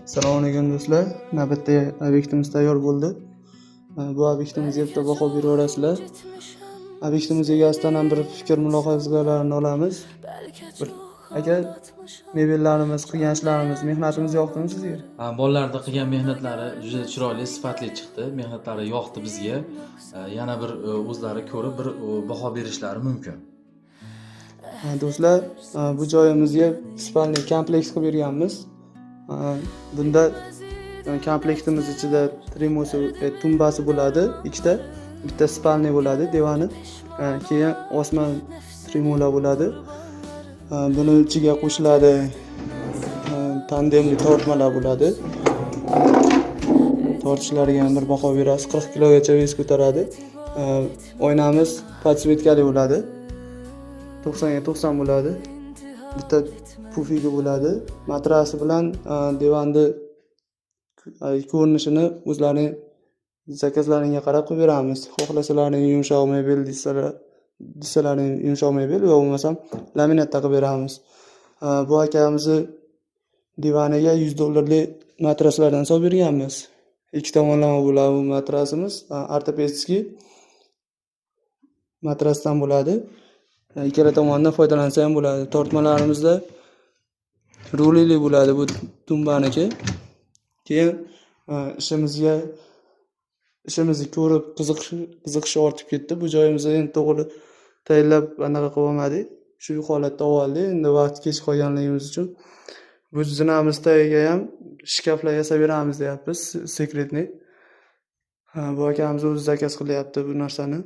Assalomu alaykum do'stlar. Navbatdagi obyektimiz tayyor bo'ldi. Bu obyektimizga bitta baho beraverasizlar. Obyektimiz egasidan ham bir fikr mulohazalarni olamiz. Aka, mebellarimiz, qilgan ishlarimiz, mehnatimiz yoqdimi sizga? Bolalarda qilgan mehnatlari juda chiroyli, sifatli chiqdi. Mehnatlari yoqdi bizga. Yana bir o'zlari ko'rib bir baho berishlari mumkin. Do'stlar, bu joyimizga spalniy kompleks qilib berganmiz. Bunda komplektimiz ichida tremosi, tumbasi bo'ladi, ikkita, bitta spalniy bo'ladi, divani, keyin osmon tremola bo'ladi. Buni ichiga qo'shiladi tandemli tortmalar bo'ladi. Tortishlariga ham bir baho berasiz, 40 kilogacha vес ko'taradi. Oynamiz podsvetkali bo'ladi. 90 ga 90 bo'ladi. Bitta pufigi bo'ladi. Matrasi bilan divanni ko'rinishini o'zlarining zakazlaringga qarab qilib beramiz. Xohlasalaring yumshoq mebel desalaring yumshoq mebel yo bo'lmasam laminat taqib beramiz. Bu akamizni divaniga $100 matraslardan solib berganmiz. Ikki tomonlama bo'ladi bu matrasimiz. Ortopedskiy matrasdan bo'ladi. Ikkala tomondan foydalansa ham bo'ladi. Tortmalarimizda rulili bo'ladi bu tumbaniki. Keyin ishimizni ko'rib qiziqishi ortib ketdi. Bu joyimizni endi to'g'ri tayyorlab anaqa qilib olmadik. Shu holatda oldik. Endi vaqt kech qolganligimiz uchun bu zinamiz tagiga ham shkaflar yasab beramiz deyapmiz, sekretniy. Bu akamiz o'zi zakaz qilyapti bu narsani.